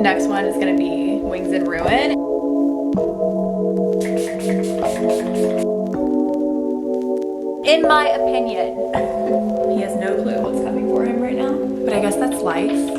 Next one is gonna be Wings and Ruin. In my opinion. He has no clue what's coming for him right now, but I guess that's life.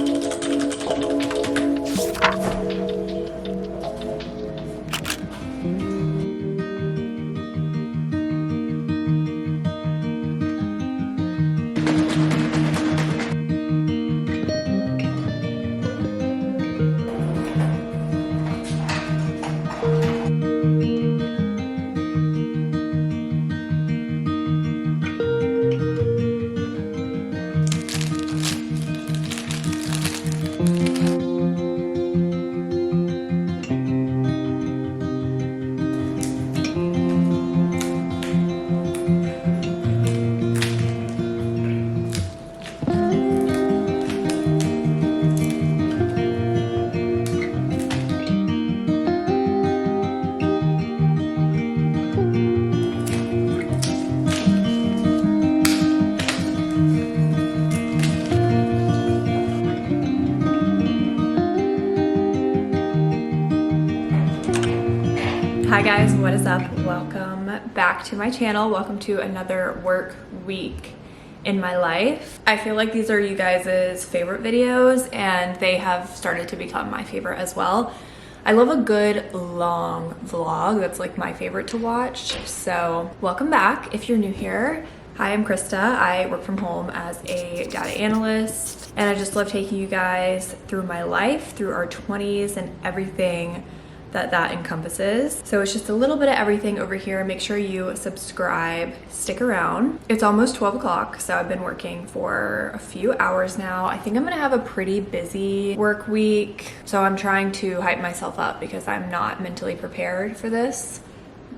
Hi guys, what is up? Welcome back to my channel. Welcome to another work week in my life. I feel like these are you guys' favorite videos and they have started to become my favorite as well. I love a good long vlog. That's like my favorite to watch. So welcome back if you're new here. Hi, I'm Krista. I work from home as a data analyst and I just love taking you guys through my life, through our 20s and everything that encompasses. So it's just a little bit of everything over here. Make sure you subscribe, stick around. It's almost 12 o'clock, so I've been working for a few hours now. I think I'm gonna have a pretty busy work week. So I'm trying to hype myself up because I'm not mentally prepared for this,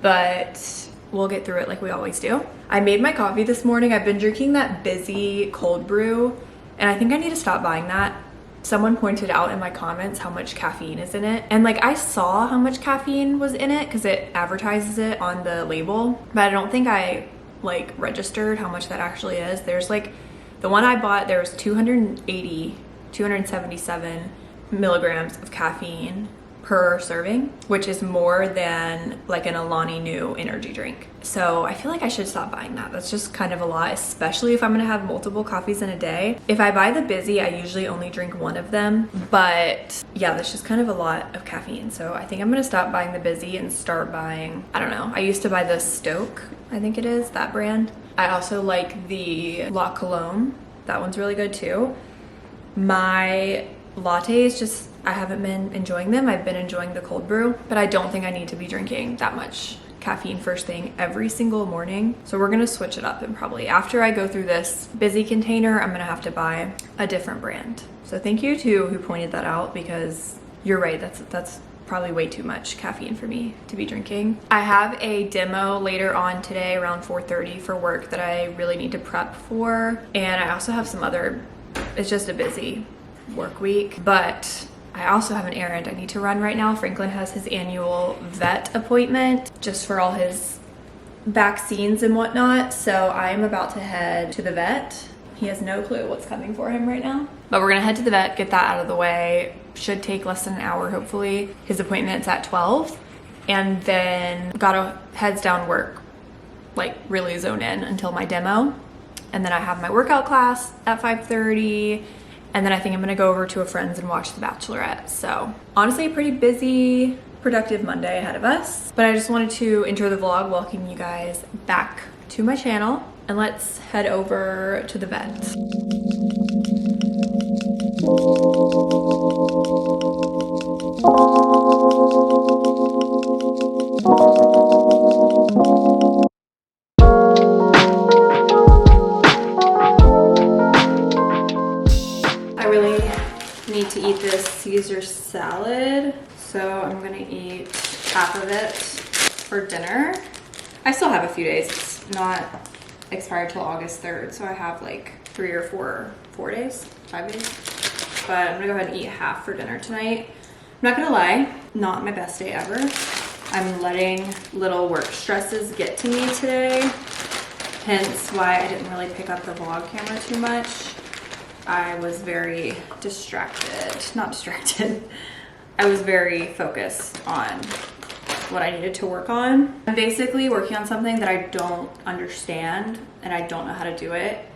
but we'll get through it like we always do. I made my coffee this morning. I've been drinking that Busy cold brew, and I think I need to stop buying that. Someone pointed out in my comments how much caffeine is in it. And like I saw how much caffeine was in it because it advertises it on the label, but I don't think I like registered how much that actually is. There's like, the one I bought, there was 277 milligrams of caffeine per serving, which is more than like an Alani Nu energy drink. So I feel like I should stop buying that. That's just kind of a lot, especially if I'm gonna have multiple coffees in a day. If I buy the Busy, I usually only drink one of them, but yeah, that's just kind of a lot of caffeine. So I think I'm gonna stop buying the Busy and start buying, I don't know, I used to buy the Stoke, I think it is, that brand. I also like the La Colombe. That one's really good too. My lattes just, I haven't been enjoying them. I've been enjoying the cold brew, but I don't think I need to be drinking that much caffeine first thing every single morning. So we're gonna switch it up, and probably after I go through this Busy container, I'm gonna have to buy a different brand. So thank you to who pointed that out, because you're right, that's probably way too much caffeine for me to be drinking. I have a demo later on today around 4:30 for work that I really need to prep for. And I also have some other, it's just a busy work week, but I also have an errand I need to run right now. Franklin has his annual vet appointment just for all his vaccines and whatnot. So I am about to head to the vet. He has no clue what's coming for him right now, but we're gonna head to the vet, get that out of the way. Should take less than an hour, hopefully. His appointment's at 12, and then gotta heads down work, like really zone in until my demo. And then I have my workout class at 5:30. And then I think I'm gonna go over to a friend's and watch The Bachelorette. So honestly, a pretty busy, productive Monday ahead of us. But I just wanted to intro the vlog, welcome you guys back to my channel. And let's head over to the vet. To eat this Caesar salad, so I'm gonna eat half of it for dinner. I still have a few days. It's not expired till August 3rd, so I have like 3 or 4 days, 5 days. But I'm gonna go ahead and eat half for dinner tonight. I'm not gonna lie, not my best day ever. I'm letting little work stresses get to me today, hence why I didn't really pick up the vlog camera too much. I was very not distracted. I was very focused on what I needed to work on. I'm basically working on something that I don't understand and I don't know how to do it.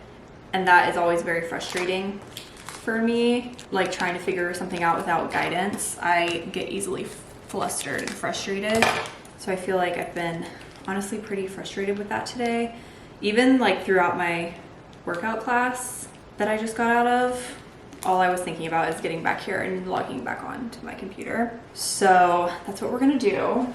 And that is always very frustrating for me, like trying to figure something out without guidance. I get easily flustered and frustrated. So I feel like I've been honestly pretty frustrated with that today. Even like throughout my workout class that I just got out of, all I was thinking about is getting back here and logging back on to my computer. So that's what we're gonna do.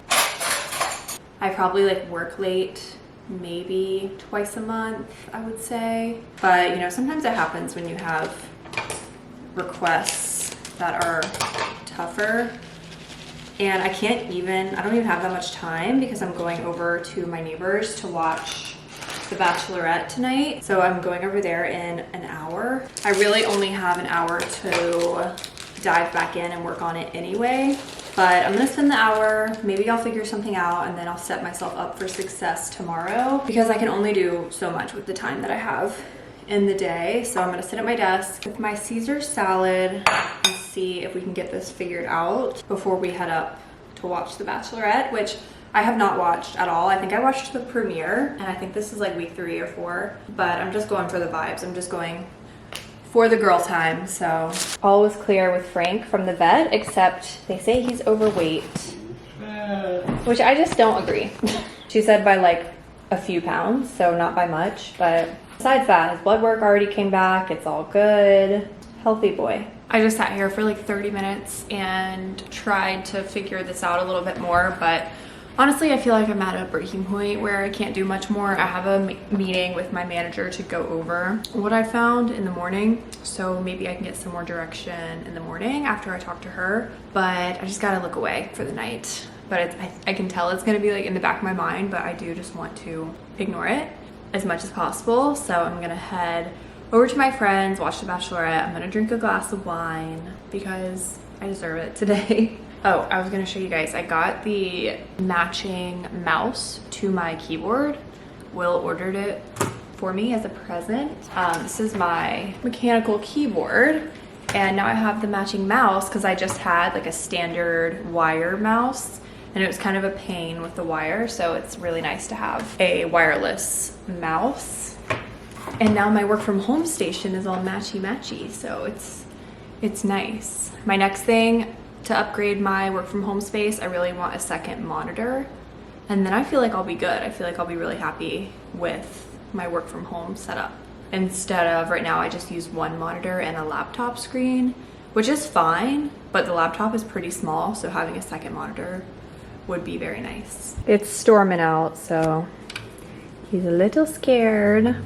I probably like work late maybe twice a month, I would say. But you know, sometimes it happens when you have requests that are tougher. And I don't even have that much time because I'm going over to my neighbors to watch The Bachelorette tonight. So I'm going over there in an hour. I really only have an hour to dive back in and work on it anyway. But I'm gonna spend the hour, maybe I'll figure something out, and then I'll set myself up for success tomorrow because I can only do so much with the time that I have in the day. So I'm gonna sit at my desk with my Caesar salad and see if we can get this figured out before we head up to watch The Bachelorette, which I have not watched at all. I think I watched the premiere, and I think this is like week 3 or 4, but I'm just going for the vibes. I'm just going for the girl time. So all was clear with Frank from the vet, except they say he's overweight, which I just don't agree. She said by like a few pounds, so not by much, but besides that, his blood work already came back. It's all good. Healthy boy. I just sat here for like 30 minutes and tried to figure this out a little bit more, but honestly, I feel like I'm at a breaking point where I can't do much more. I have a meeting with my manager to go over what I found in the morning, so maybe I can get some more direction in the morning after I talk to her, but I just gotta look away for the night. But I can tell it's gonna be like in the back of my mind, but I do just want to ignore it as much as possible. So I'm gonna head over to my friends, watch The Bachelorette. I'm gonna drink a glass of wine because I deserve it today. Oh, I was gonna show you guys. I got the matching mouse to my keyboard. Will ordered it for me as a present. This is my mechanical keyboard, and now I have the matching mouse because I just had like a standard wire mouse, and it was kind of a pain with the wire, so it's really nice to have a wireless mouse. And now my work from home station is all matchy-matchy, so it's nice. My next thing to upgrade my work from home space, I really want a second monitor, and then I feel like I'll be good. I feel like I'll be really happy with my work from home setup. Instead of right now, I just use one monitor and a laptop screen, which is fine, but the laptop is pretty small, so having a second monitor would be very nice. It's storming out, so he's a little scared.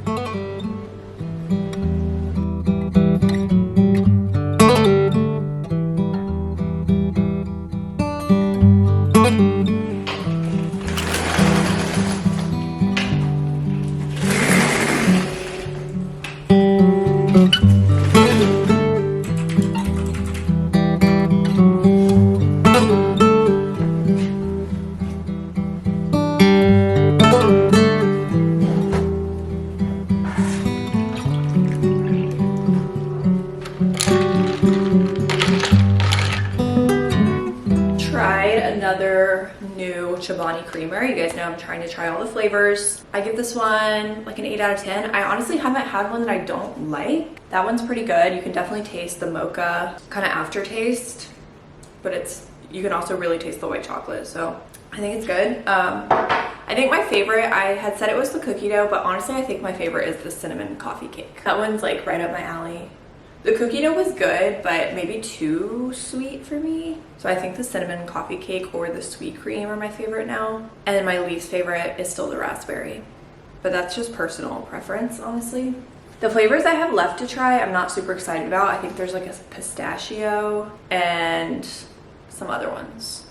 Another new Chobani creamer. You guys know I'm trying to try all the flavors. I give this one like an 8 out of 10. I honestly haven't had one that I don't like. That one's pretty good. You can definitely taste the mocha kind of aftertaste, but you can also really taste the white chocolate, so I think it's good. I think my favorite, I had said it was the cookie dough, but honestly I think my favorite is the cinnamon coffee cake. That one's like right up my alley. The cookie dough was good, but maybe too sweet for me. So I think the cinnamon coffee cake or the sweet cream are my favorite now. And then my least favorite is still the raspberry. But that's just personal preference, honestly. The flavors I have left to try, I'm not super excited about. I think there's like a pistachio and some other ones.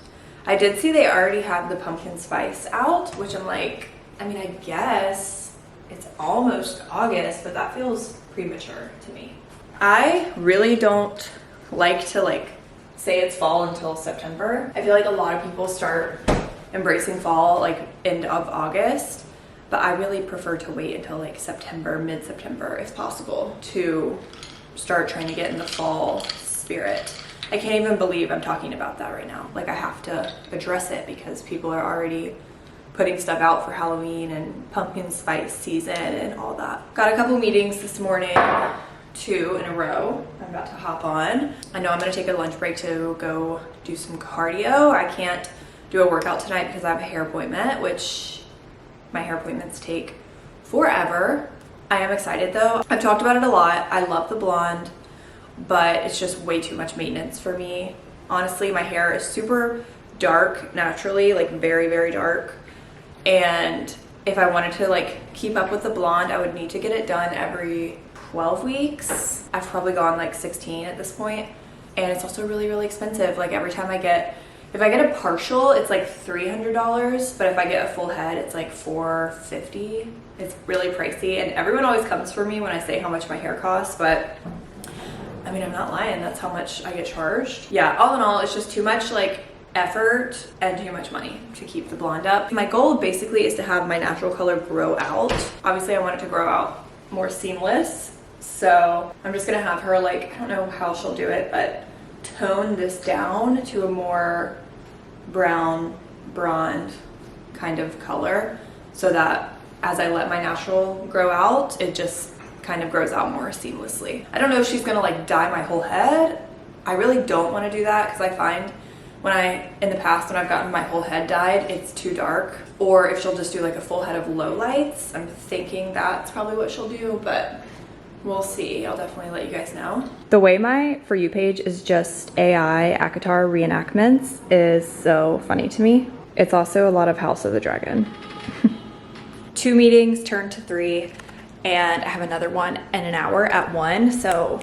I did see they already have the pumpkin spice out, which I'm like, I mean, I guess it's almost August, but that feels premature to me. I really don't like to say it's fall until September. I feel like a lot of people start embracing fall like end of August, but I really prefer to wait until like September, mid-September if possible to start trying to get in the fall spirit. I can't even believe I'm talking about that right now. Like, I have to address it because people are already putting stuff out for Halloween and pumpkin spice season and all that. Got a couple meetings this morning, 2 in a row. I'm about to hop on. I know I'm gonna take a lunch break to go do some cardio. I can't do a workout tonight because I have a hair appointment, which my hair appointments take forever. I am excited though. I've talked about it a lot. I love the blonde, but it's just way too much maintenance for me. Honestly, my hair is super dark naturally, like very, very dark. And if I wanted to like keep up with the blonde, I would need to get it done every 12 weeks. I've probably gone like 16 at this point, and it's also really, really expensive. Like every time if I get a partial, it's like $300, but if I get a full head, it's like $450. It's really pricey, and everyone always comes for me when I say how much my hair costs, but I mean, I'm not lying. That's how much I get charged. Yeah, all in all, it's just too much like effort and too much money to keep the blonde up. My goal basically is to have my natural color grow out. Obviously, I want it to grow out more seamless. So I'm just gonna have her like, I don't know how she'll do it, but tone this down to a more brown, blonde kind of color so that as I let my natural grow out, it just kind of grows out more seamlessly. I don't know if she's gonna like dye my whole head. I really don't wanna do that because I find in the past when I've gotten my whole head dyed, it's too dark. Or if she'll just do like a full head of low lights, I'm thinking that's probably what she'll do, but we'll see. I'll definitely let you guys know. The way my For You page is just AI ACOTAR reenactments is so funny to me. It's also a lot of House of the Dragon. 2 meetings turned to 3, and I have another one in an hour at 1, so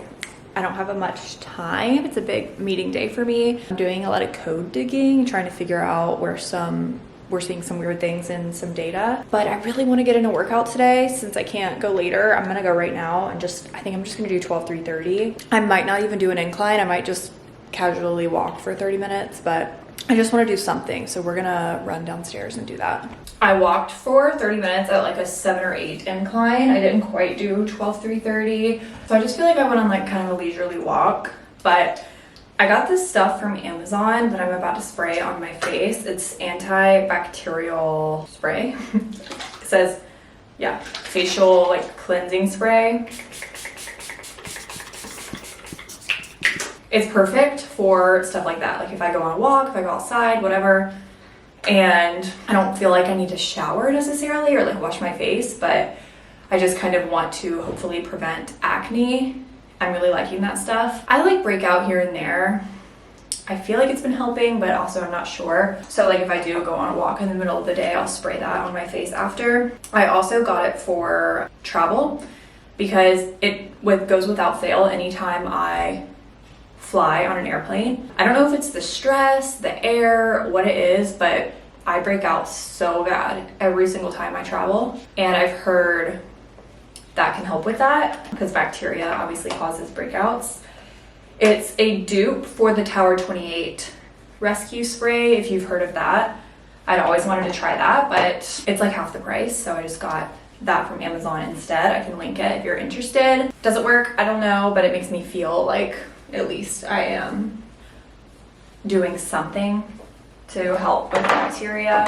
I don't have much time. It's a big meeting day for me. I'm doing a lot of code digging, trying to figure out where we're seeing some weird things in some data. But I really want to get in a workout today. Since I can't go later, I'm gonna go right now and I think I'm just gonna do 12-3-30. I might not even do an incline. I might just casually walk for 30 minutes, but I just want to do something. So we're gonna run downstairs and do that. I walked for 30 minutes at like a 7 or 8 incline. I didn't quite do 12-3-30. So I just feel like I went on like kind of a leisurely walk, but I got this stuff from Amazon that I'm about to spray on my face. It's antibacterial spray. It says, yeah, facial like cleansing spray. It's perfect for stuff like that. Like if I go on a walk, if I go outside, whatever, and I don't feel like I need to shower necessarily or like wash my face, but I just kind of want to hopefully prevent acne. I'm really liking that stuff. I like breakout here and there. I feel like it's been helping, but also I'm not sure. So like if I do go on a walk in the middle of the day, I'll spray that on my face after. I also got it for travel because it goes without fail anytime I fly on an airplane. I don't know if it's the stress, the air, what it is, but I break out so bad every single time I travel. And I've heard that can help with that because bacteria obviously causes breakouts. It's a dupe for the Tower 28 rescue spray, if you've heard of that. I'd always wanted to try that, but it's like half the price, so I just got that from Amazon instead. I can link it if you're interested. Does it work? I don't know, but it makes me feel like at least I am doing something to help with bacteria.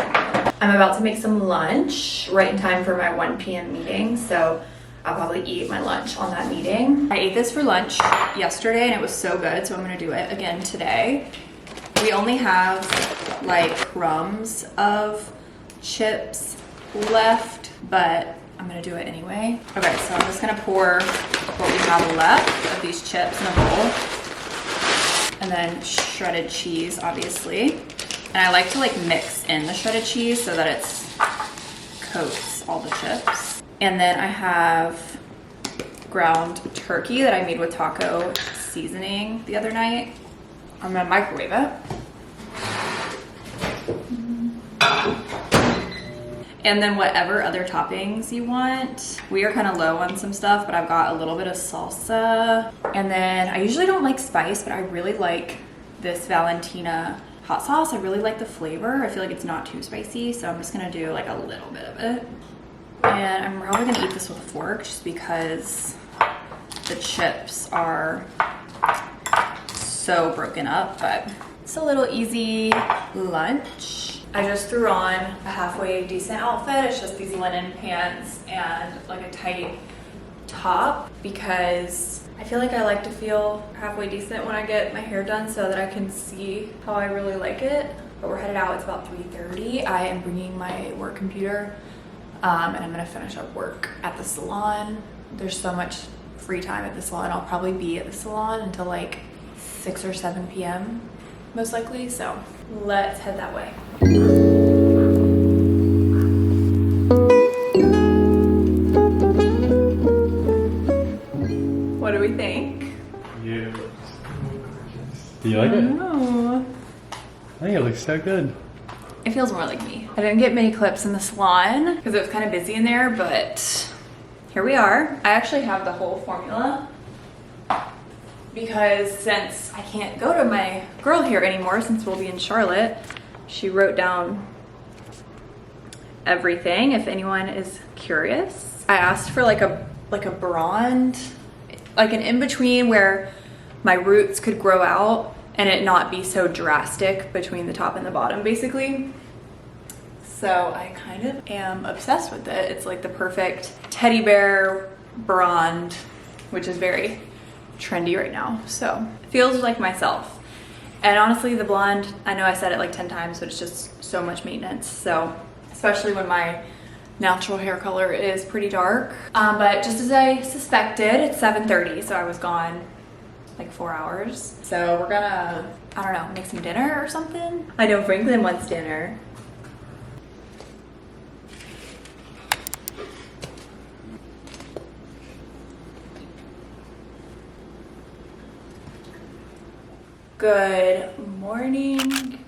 I'm about to make some lunch right in time for my 1 p.m. meeting, so I'll probably eat my lunch on that meeting. I ate this for lunch yesterday and it was so good, so I'm gonna do it again today. We only have like crumbs of chips left, but I'm gonna do it anyway. Okay, so I'm just gonna pour what we have left of these chips in a bowl. And then shredded cheese, obviously. And I like to like mix in the shredded cheese so that it coats all the chips. And then I have ground turkey that I made with taco seasoning the other night. I'm gonna microwave it. And then whatever other toppings you want. We are kind of low on some stuff, but I've got a little bit of salsa. And then I usually don't like spice, but I really like this Valentina hot sauce. I really like the flavor. I feel like it's not too spicy, so I'm just gonna do like a little bit of it. And I'm probably gonna eat this with a fork just because the chips are so broken up, but it's a little easy lunch. I just threw on a halfway decent outfit. It's just these linen pants and like a tight top because I feel like I like to feel halfway decent when I get my hair done so that I can see how I really like it. But we're headed out, it's about 3:30. I am bringing my work computer and I'm gonna finish up work at the salon. There's so much free time at the salon. I'll probably be at the salon until like 6 or 7 p.m. most likely, so let's head that way. What do we think? Yeah. Do you like it? No. I think it looks so good. It feels more like me. I didn't get many clips in the salon because it was kind of busy in there, but here we are. I actually have the whole formula because since I can't go to my girl here anymore, since we'll be in Charlotte, she wrote down everything if anyone is curious. I asked for like a blonde, like an in-between where my roots could grow out and it not be so drastic between the top and the bottom, basically. So I kind of am obsessed with it. It's like the perfect teddy bear blonde, which is very trendy right now. So it feels like myself. And honestly, the blonde, I know I said it like 10 times, but it's just so much maintenance. So especially when my natural hair color is pretty dark. But just as I suspected, it's 7:30, so I was gone like 4 hours. So we're gonna, I don't know, make some dinner or something. I know Franklin wants dinner. Good morning.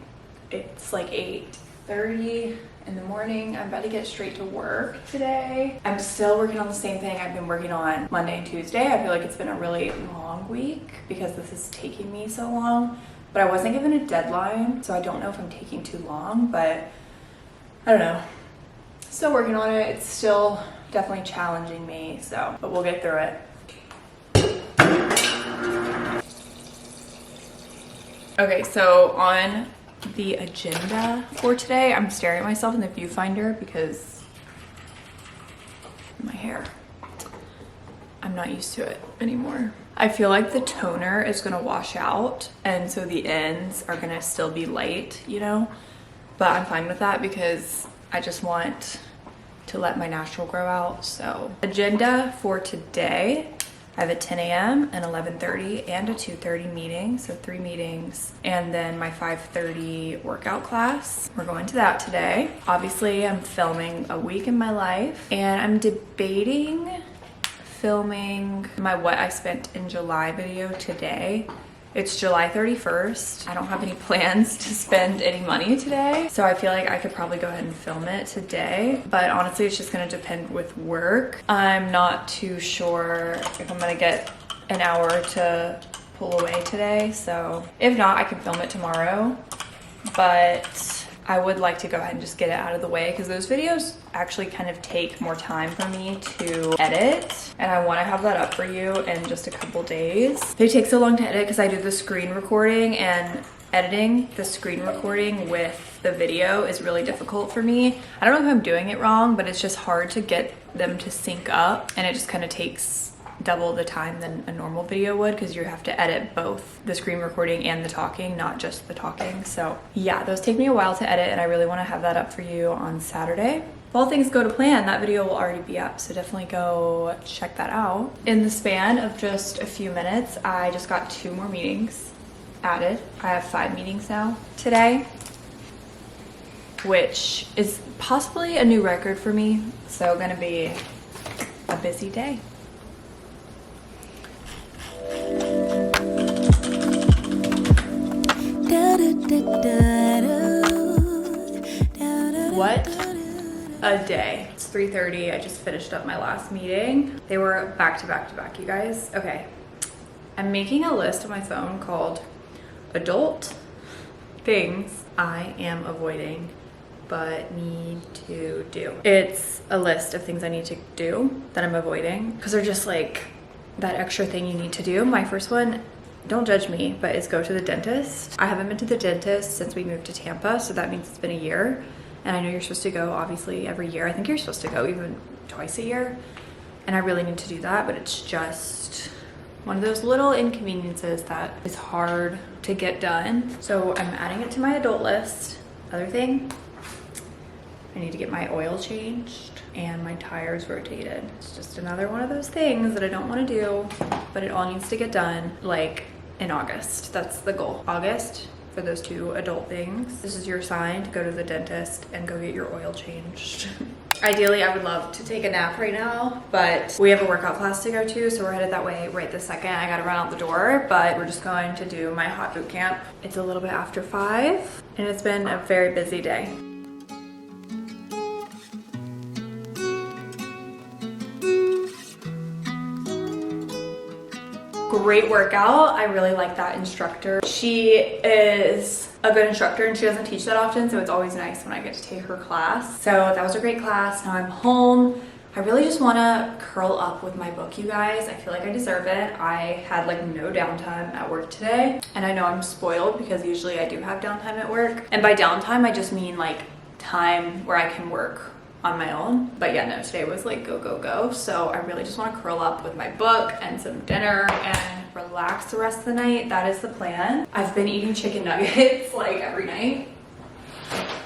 It's like 8:30 in the morning. I'm about to get straight to work today. I'm still working on the same thing I've been working on Monday and Tuesday. I feel like it's been a really long week because this is taking me so long, but I wasn't given a deadline, so I don't know if I'm taking too long, but I don't know. Still working on it. It's still definitely challenging me, so, but we'll get through it. Okay, so on the agenda for today, I'm staring at myself in the viewfinder because my hair, I'm not used to it anymore. I feel like the toner is gonna wash out and so the ends are gonna still be light, you know, but I'm fine with that because I just want to let my natural grow out. So agenda for today, I have a 10 a.m., an 11:30, and a 2:30 meeting, so 3 meetings, and then my 5:30 workout class. We're going to that today. Obviously, I'm filming a week in my life, and I'm debating filming my what I spent in July video today. It's July 31st. I don't have any plans to spend any money today, so I feel like I could probably go ahead and film it today, but honestly, it's just gonna depend with work. I'm not too sure if I'm gonna get an hour to pull away today, so if not, I can film it tomorrow, but I would like to go ahead and just get it out of the way because those videos actually kind of take more time for me to edit, and I want to have that up for you in just a couple days. They take so long to edit because I do the screen recording, and editing the screen recording with the video is really difficult for me. I don't know if I'm doing it wrong, but it's just hard to get them to sync up, and it just kind of takes double the time than a normal video would because you have to edit both the screen recording and the talking, not just the talking. So yeah, those take me a while to edit, and I really want to have that up for you on Saturday. If all things go to plan, that video will already be up, so definitely go check that out. In the span of just a few minutes, I just got 2 more meetings added. I have 5 meetings now today, which is possibly a new record for me, so gonna be a busy day. What a day. It's 3:30. I just finished up my last meeting. They were back to back to back, you guys. Okay. I'm making a list on my phone called adult things I am avoiding but need to do. It's a list of things I need to do that I'm avoiding because they're just like that extra thing you need to do. My first one, don't judge me, but is go to the dentist. I haven't been to the dentist since we moved to Tampa, so that means it's been a year. And I know you're supposed to go obviously every year. I think you're supposed to go even twice a year. And I really need to do that, but it's just one of those little inconveniences that is hard to get done. So I'm adding it to my adult list. Other thing, I need to get my oil changed and my tires rotated. It's just another one of those things that I don't want to do, but it all needs to get done like in August. That's the goal. August for those two adult things. This is your sign to go to the dentist and go get your oil changed. Ideally, I would love to take a nap right now, but we have a workout class to go to, so we're headed that way right this second. I gotta run out the door, but we're just going to do my hot boot camp. It's a little bit after 5, and it's been a very busy day. Great workout. I really like that instructor. She is a good instructor and she doesn't teach that often, so it's always nice when I get to take her class. So that was a great class. Now I'm home. I really just want to curl up with my book, you guys. I feel like I deserve it. I had like no downtime at work today, and I know I'm spoiled because usually I do have downtime at work. And by downtime, I just mean like time where I can work on my own. But yeah, no, today was like go, go, go. So I really just want to curl up with my book and some dinner and relax the rest of the night. That is the plan. I've been eating chicken nuggets like every night,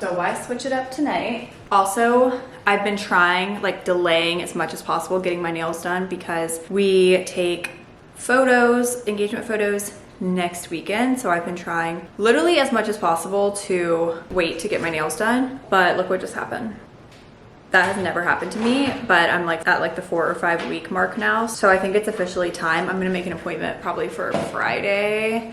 so why switch it up tonight? Also, I've been trying, like delaying as much as possible getting my nails done because we take photos, engagement photos next weekend. So I've been trying literally as much as possible to wait to get my nails done. But look what just happened. That has never happened to me, but I'm like at like the 4 or 5 week mark now. So I think it's officially time. I'm gonna make an appointment probably for Friday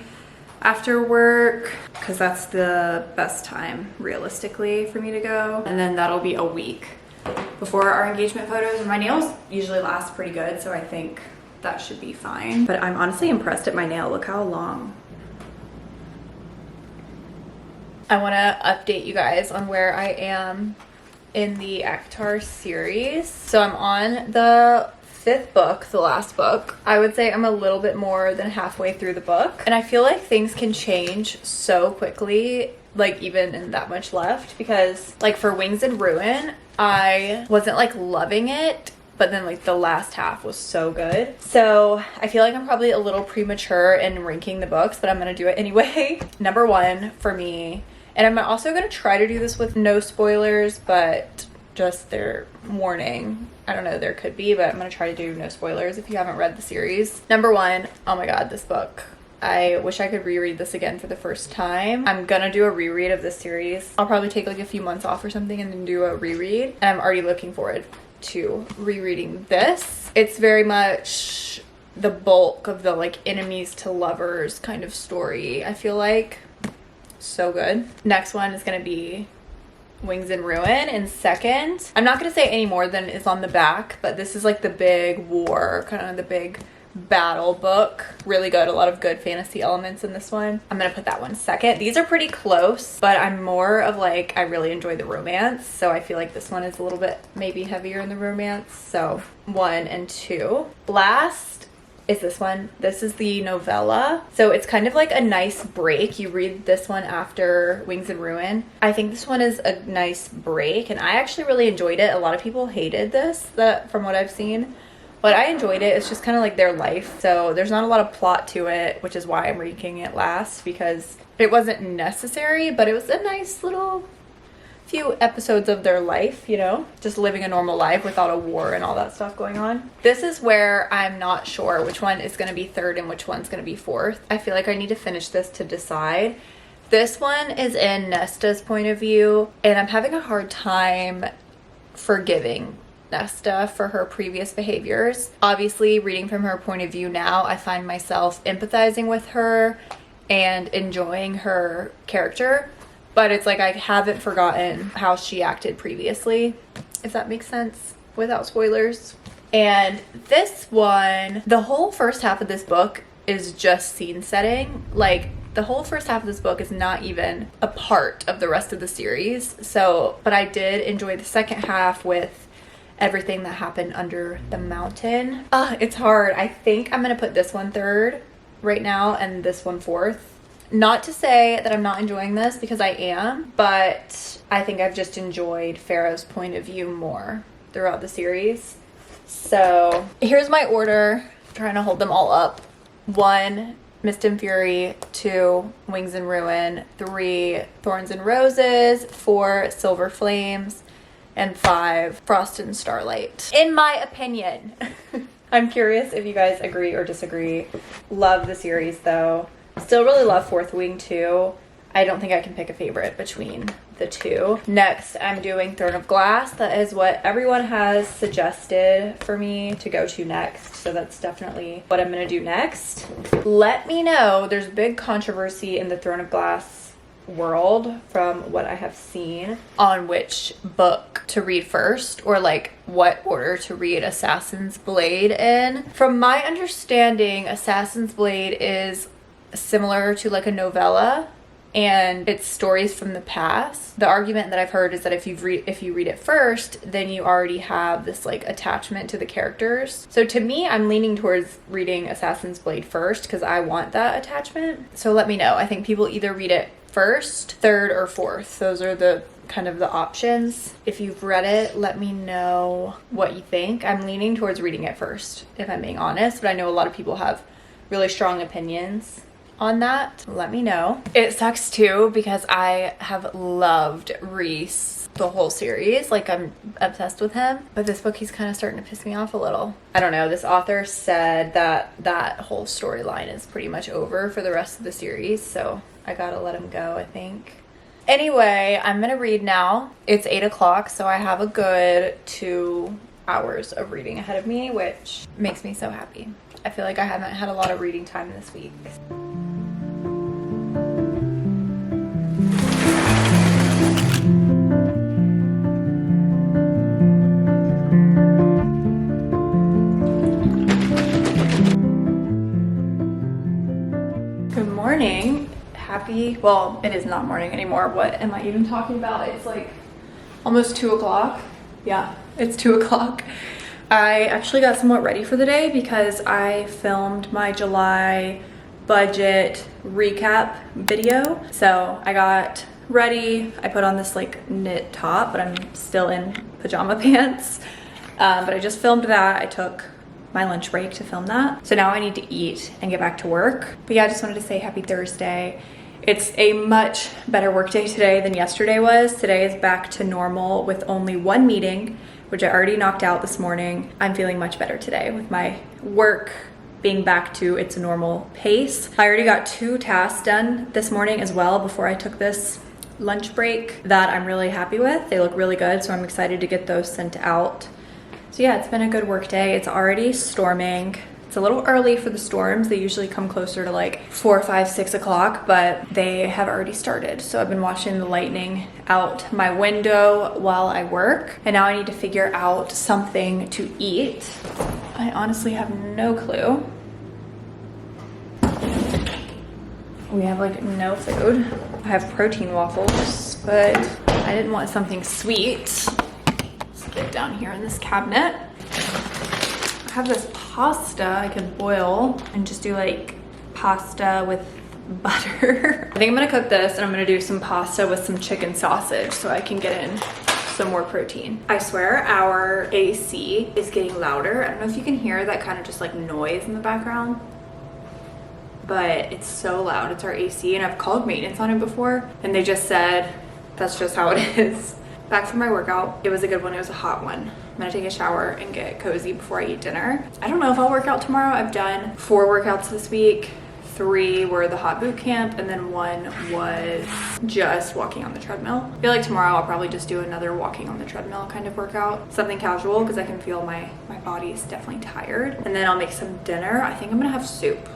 after work because that's the best time realistically for me to go. And then that'll be a week before our engagement photos. And my nails usually last pretty good, so I think that should be fine. But I'm honestly impressed at my nail. Look how long. I wanna update you guys on where I am in the ACOTAR series. So I'm on the 5th book, the last book. I would say I'm a little bit more than halfway through the book. And I feel like things can change so quickly, like even in that much left, because like for Wings and Ruin, I wasn't like loving it, but then like the last half was so good. So I feel like I'm probably a little premature in ranking the books, but I'm gonna do it anyway. Number 1 for me, and I'm also going to try to do this with no spoilers, but just their warning. I don't know, there could be, but I'm going to try to do no spoilers if you haven't read the series. Number 1, oh my god, this book. I wish I could reread this again for the first time. I'm going to do a reread of this series. I'll probably take like a few months off or something and then do a reread. And I'm already looking forward to rereading this. It's very much the bulk of the like enemies to lovers kind of story, I feel like. So good. Next one is gonna be Wings and Ruin in second. I'm not gonna say any more than is on the back, but this is like the big war, kind of the big battle book. Really good. A lot of good fantasy elements in this one. I'm gonna put that one second. These are pretty close, but I'm more of like, I really enjoy the romance, so I feel like this one is a little bit maybe heavier in the romance. So 1 and 2. Last is this one. This is the novella. So it's kind of like a nice break. You read this one after Wings and Ruin. I think this one is a nice break, and I actually really enjoyed it. A lot of people hated this, from what I've seen, but I enjoyed it. It's just kind of like their life. So there's not a lot of plot to it, which is why I'm ranking it last, because it wasn't necessary, but it was a nice little few episodes of their life, you know, just living a normal life without a war and all that stuff going on. This is where I'm not sure which one is going to be 3rd and which one's going to be 4th. I feel like I need to finish this to decide. This one is in Nesta's point of view, and I'm having a hard time forgiving Nesta for her previous behaviors. Obviously, reading from her point of view now, I find myself empathizing with her and enjoying her character. But it's like I haven't forgotten how she acted previously, if that makes sense, without spoilers. And this one, the whole first half of this book is just scene setting. Like, the whole first half of this book is not even a part of the rest of the series. So, but I did enjoy the second half with everything that happened under the mountain. It's hard. I think I'm gonna put this one third right now and this one fourth. Not to say that I'm not enjoying this, because I am, but I think I've just enjoyed Pharaoh's point of view more throughout the series. So here's my order. I'm trying to hold them all up. 1, Mist and Fury. 2, Wings and Ruin. 3, Thorns and Roses. 4, Silver Flames. And 5, Frost and Starlight. In my opinion. I'm curious if you guys agree or disagree. Love the series though. Still really love Fourth Wing too. I don't think I can pick a favorite between the two. Next, I'm doing Throne of Glass. That is what everyone has suggested for me to go to next. So that's definitely what I'm gonna do next. Let me know. There's big controversy in the Throne of Glass world from what I have seen on which book to read first, or like what order to read Assassin's Blade in. From my understanding, Assassin's Blade is similar to like a novella, and it's stories from the past. The argument that I've heard is that if you read it first, then you already have this like attachment to the characters. So to me, I'm leaning towards reading Assassin's Blade first because I want that attachment. So let me know. I think people either read it first, third, or fourth. Those are the kind of the options. If you've read it, let me know what you think. I'm leaning towards reading it first, if I'm being honest, but I know a lot of people have really strong opinions on that. Let me know. It sucks too because I have loved Reese the whole series. Like, I'm obsessed with him, but this book, he's kind of starting to piss me off a little. I don't know. This author said that that whole storyline is pretty much over for the rest of the series, so I gotta let him go, I think. Anyway, I'm gonna read now. It's 8 o'clock, so I have a good 2 hours of reading ahead of me, which makes me so happy. I feel like I haven't had a lot of reading time this week. Morning. Happy, well, it is not morning anymore. What am I even talking about? It's like almost 2 o'clock. Yeah, it's 2 o'clock. I actually got somewhat ready for the day because I filmed my July budget recap video. So I got ready. I put on this like knit top, but I'm still in pajama pants. But I just filmed that. I took my lunch break to film that. So now I need to eat and get back to work. But yeah, I just wanted to say happy Thursday. It's a much better work day today than yesterday was. Today is back to normal with only 1 meeting, which I already knocked out this morning. I'm feeling much better today with my work being back to its normal pace. I already got 2 tasks done this morning as well before I took this lunch break that I'm really happy with. They look really good, so I'm excited to get those sent out. So yeah, it's been a good work day. It's already storming. It's a little early for the storms. They usually come closer to like 4, 5, 6 o'clock, but they have already started. So I've been watching the lightning out my window while I work. And now I need to figure out something to eat. I honestly have no clue. We have like no food. I have protein waffles, but I didn't want something sweet. Get down here in this cabinet. I have this pasta I could boil and just do like pasta with butter. I think I'm gonna cook this and I'm gonna do some pasta with some chicken sausage so I can get in some more protein. I swear our AC is getting louder. I don't know if you can hear that kind of just like noise in the background, but it's so loud. It's our AC, and I've called maintenance on it before and they just said that's just how it is. Back from my workout. It was a good one. It was a hot one. I'm gonna take a shower and get cozy before I eat dinner. I don't know if I'll work out tomorrow. I've done 4 workouts this week. 3 were the hot boot camp, and then 1 was just walking on the treadmill. I feel like tomorrow I'll probably just do another walking on the treadmill kind of workout. Something casual because I can feel my body is definitely tired. And then I'll make some dinner. I think I'm gonna have soup.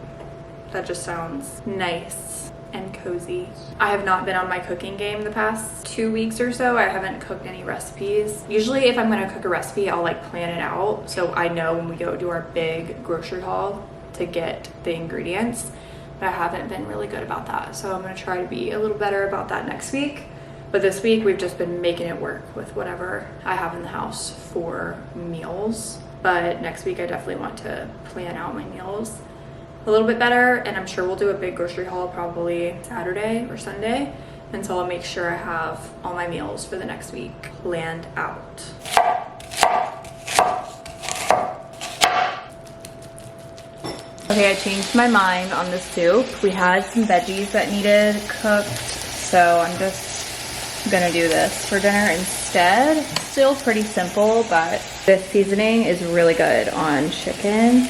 That just sounds nice and cozy. I have not been on my cooking game the past 2 weeks or so. I haven't cooked any recipes. Usually if I'm gonna cook a recipe, I'll like plan it out so I know when we go do our big grocery haul to get the ingredients. But I haven't been really good about that. So I'm gonna try to be a little better about that next week. But this week we've just been making it work with whatever I have in the house for meals. But next week I definitely want to plan out my meals a little bit better, and I'm sure we'll do a big grocery haul probably Saturday or Sunday. And so I'll make sure I have all my meals for the next week planned out. Okay, I changed my mind on the soup. We had some veggies that needed cooked, so I'm just gonna do this for dinner instead. Still pretty simple, but this seasoning is really good on chicken.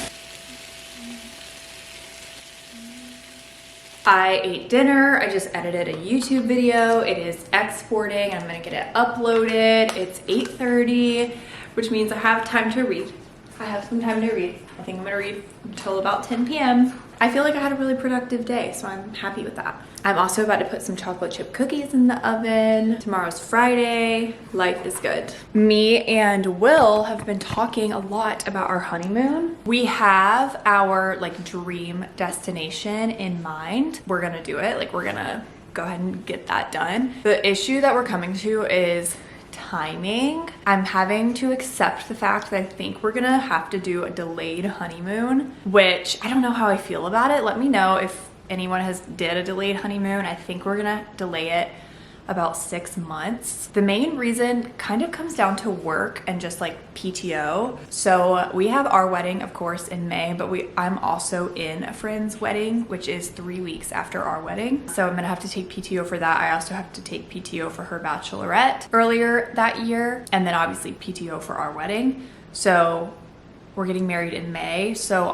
I ate dinner. I just edited a YouTube video. It is exporting. I'm gonna get it uploaded. It's 8:30, which means I have time to read. I have some time to read. I think I'm gonna read until about 10 p.m. I feel like I had a really productive day, so I'm happy with that. I'm also about to put some chocolate chip cookies in the oven. Tomorrow's Friday. Life is good. Me and Will have been talking a lot about our honeymoon. We have our like dream destination in mind. We're gonna do it. Like, we're gonna go ahead and get that done. The issue that we're coming to is timing. I'm having to accept the fact that I think we're gonna have to do a delayed honeymoon, which I don't know how I feel about it. Let me know if anyone has did a delayed honeymoon. I think we're gonna delay it about 6 months. The main reason kind of comes down to work and just like PTO. So we have our wedding, of course, in May, but I'm also in a friend's wedding, which is 3 weeks after our wedding. So I'm gonna have to take PTO for that. I also have to take PTO for her bachelorette earlier that year, and then obviously PTO for our wedding. So we're getting married in May, so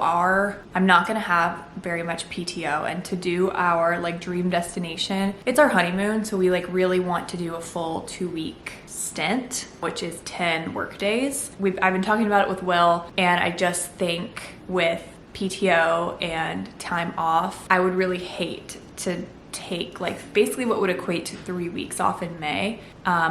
I'm not gonna have very much PTO, and to do our like dream destination, it's our honeymoon, so we like really want to do a full 2-week stint, which is 10 work days. I've been talking about it with Will, and I just think with PTO and time off, I would really hate to take like basically what would equate to 3 weeks off in May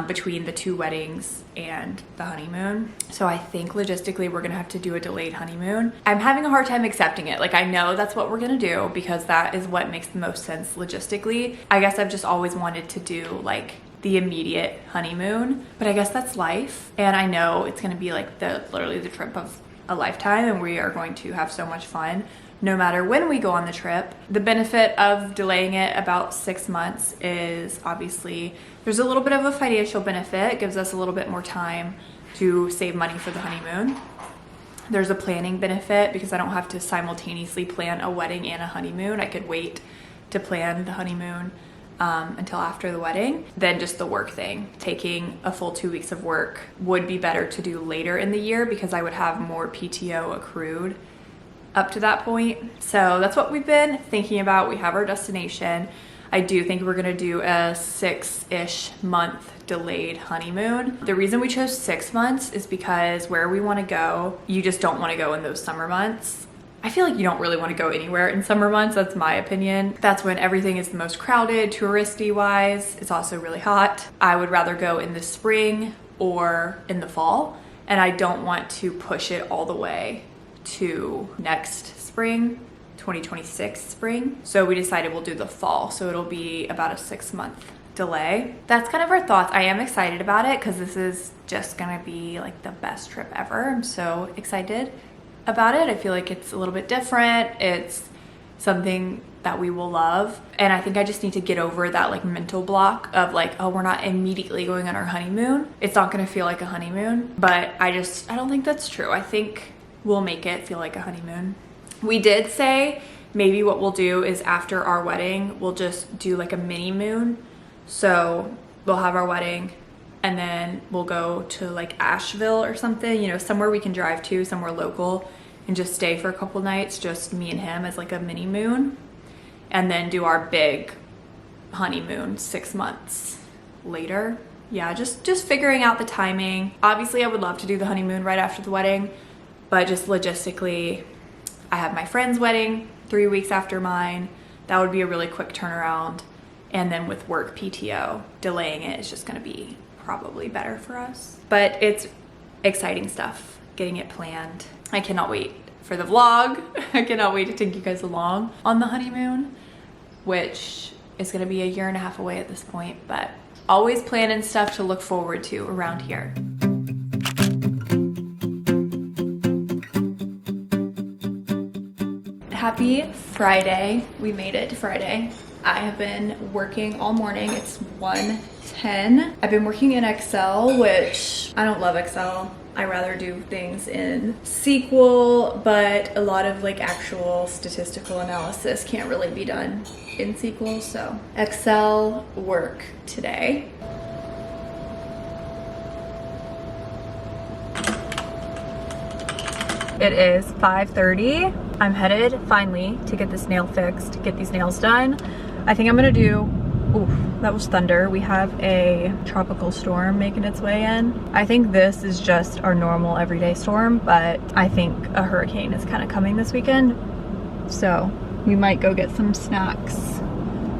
between the 2 weddings and the honeymoon. So I think logistically we're gonna have to do a delayed honeymoon. I'm having a hard time accepting it. Like, I know that's what we're gonna do because that is what makes the most sense logistically. I guess I've just always wanted to do like the immediate honeymoon, but I guess that's life. And I know it's gonna be like literally the trip of a lifetime, and we are going to have so much fun no matter when we go on the trip. The benefit of delaying it about 6 months is obviously there's a little bit of a financial benefit. It gives us a little bit more time to save money for the honeymoon. There's a planning benefit because I don't have to simultaneously plan a wedding and a honeymoon. I could wait to plan the honeymoon until after the wedding. Then just the work thing, taking a full 2 weeks of work would be better to do later in the year because I would have more PTO accrued up to that point. So that's what we've been thinking about. We have our destination. I do think we're gonna do a 6-ish month delayed honeymoon. The reason we chose 6 months is because where we wanna go, you just don't wanna go in those summer months. I feel like you don't really wanna go anywhere in summer months, that's my opinion. That's when everything is the most crowded, touristy wise. It's also really hot. I would rather go in the spring or in the fall, and I don't want to push it all the way to next spring, 2026 spring. So we decided we'll do the fall. So it'll be about a 6-month delay. That's kind of our thoughts. I am excited about it because this is just gonna be like the best trip ever. I'm so excited about it. I feel like it's a little bit different. It's something that we will love. And I think I just need to get over that like mental block of like, oh, we're not immediately going on our honeymoon. It's not gonna feel like a honeymoon, but I don't think that's true. I think we'll make it feel like a honeymoon. We did say maybe what we'll do is after our wedding, we'll just do like a mini moon. So we'll have our wedding and then we'll go to like Asheville or something, you know, somewhere we can drive to, somewhere local, and just stay for a couple nights, just me and him as like a mini moon, and then do our big honeymoon 6 months later. Yeah, just figuring out the timing. Obviously I would love to do the honeymoon right after the wedding, but just logistically, I have my friend's wedding 3 weeks after mine. That would be a really quick turnaround. And then with work PTO, delaying it is just gonna be probably better for us. But it's exciting stuff, getting it planned. I cannot wait for the vlog. I cannot wait to take you guys along on the honeymoon, which is gonna be a year and a half away at this point, but always planning stuff to look forward to around here. Happy Friday. We made it to Friday. I have been working all morning. It's 1:10. I've been working in Excel, which I don't love Excel. I rather do things in SQL, but a lot of like actual statistical analysis can't really be done in SQL, so Excel work today. It is 5:30. I'm headed finally to get this nail fixed, get these nails done. I think I'm gonna do, oof, that was thunder. We have a tropical storm making its way in. I think this is just our normal everyday storm, but I think a hurricane is kind of coming this weekend. So we might go get some snacks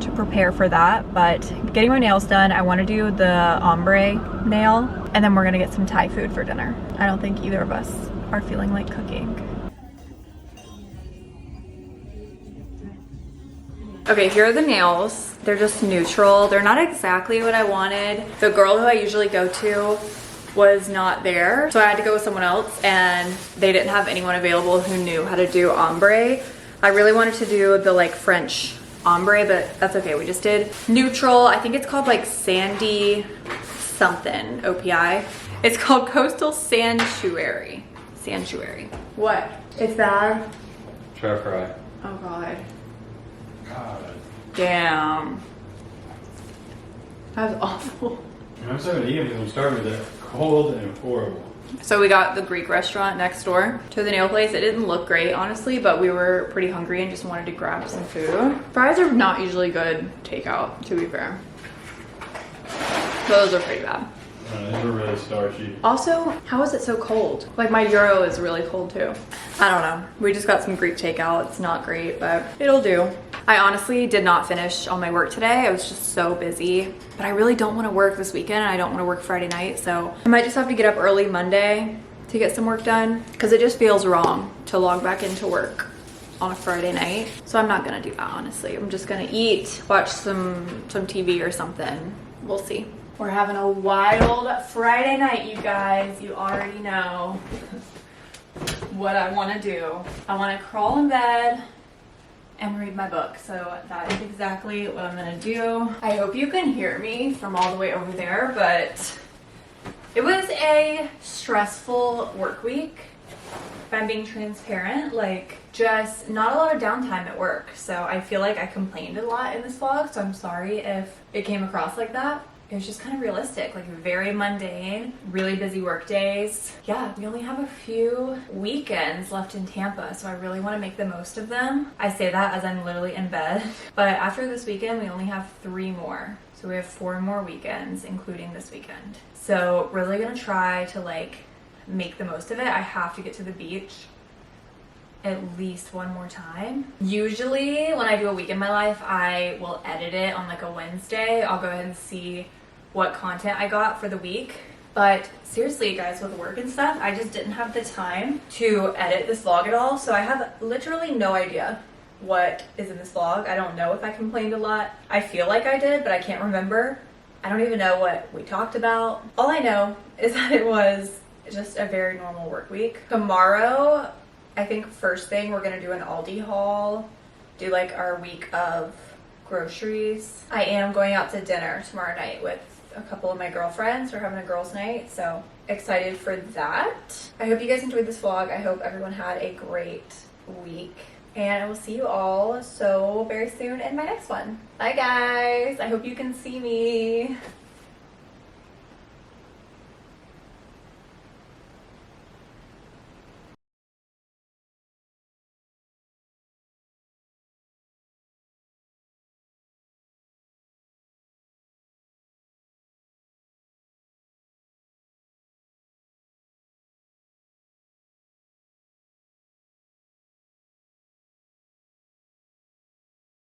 to prepare for that. But getting my nails done, I wanna do the ombre nail, and then we're gonna get some Thai food for dinner. I don't think either of us are feeling like cooking. Okay, here are the nails. They're just neutral. They're not exactly what I wanted. The girl who I usually go to was not there, so I had to go with someone else, and they didn't have anyone available who knew how to do ombre. I really wanted to do the like French ombre, but that's okay. We just did neutral. I think it's called like sandy something, OPI. It's called Coastal Sanctuary. Sanctuary. What? It's bad? Try fry. Oh God. God. Damn. That was awful. I'm starting to eat because I'm starting with it cold and horrible. So we got the Greek restaurant next door to the nail place. It didn't look great, honestly, but we were pretty hungry and just wanted to grab some food. Fries are not usually good takeout, to be fair. Those are pretty bad. They were really starchy. Also, how is it so cold? Like my Euro is really cold too. I don't know. We just got some Greek takeout. It's not great, but it'll do. I honestly did not finish all my work today. I was just so busy, but I really don't want to work this weekend, and I don't want to work Friday night, so I might just have to get up early Monday to get some work done, because it just feels wrong to log back into work on a Friday night. So I'm not gonna do that, honestly. I'm just gonna eat, watch some TV or something. We'll see. We're having a wild Friday night, you guys. You already know what I want to do. I want to crawl in bed and read my book. So that is exactly what I'm going to do. I hope you can hear me from all the way over there, but it was a stressful work week. If I'm being transparent, like just not a lot of downtime at work. So I feel like I complained a lot in this vlog, so I'm sorry if it came across like that. It was just kind of realistic, like very mundane, really busy work days. Yeah, we only have a few weekends left in Tampa, so I really want to make the most of them. I say that as I'm literally in bed. But after this weekend, we only have 3 more. So we have 4 more weekends, including this weekend. So really gonna try to like make the most of it. I have to get to the beach at least one more time. Usually when I do a week in my life, I will edit it on like a Wednesday. I'll go ahead and see what content I got for the week. But seriously, guys, with work and stuff, I just didn't have the time to edit this vlog at all. So I have literally no idea what is in this vlog. I don't know if I complained a lot. I feel like I did, but I can't remember. I don't even know what we talked about. All I know is that it was just a very normal work week. Tomorrow, I think first thing we're gonna do an Aldi haul, do like our week of groceries. I am going out to dinner tomorrow night with a couple of my girlfriends. We're having a girls' night, so excited for that. I hope you guys enjoyed this vlog. I hope everyone had a great week, and I will see you all so very soon in my next one. Bye guys, I hope you can see me.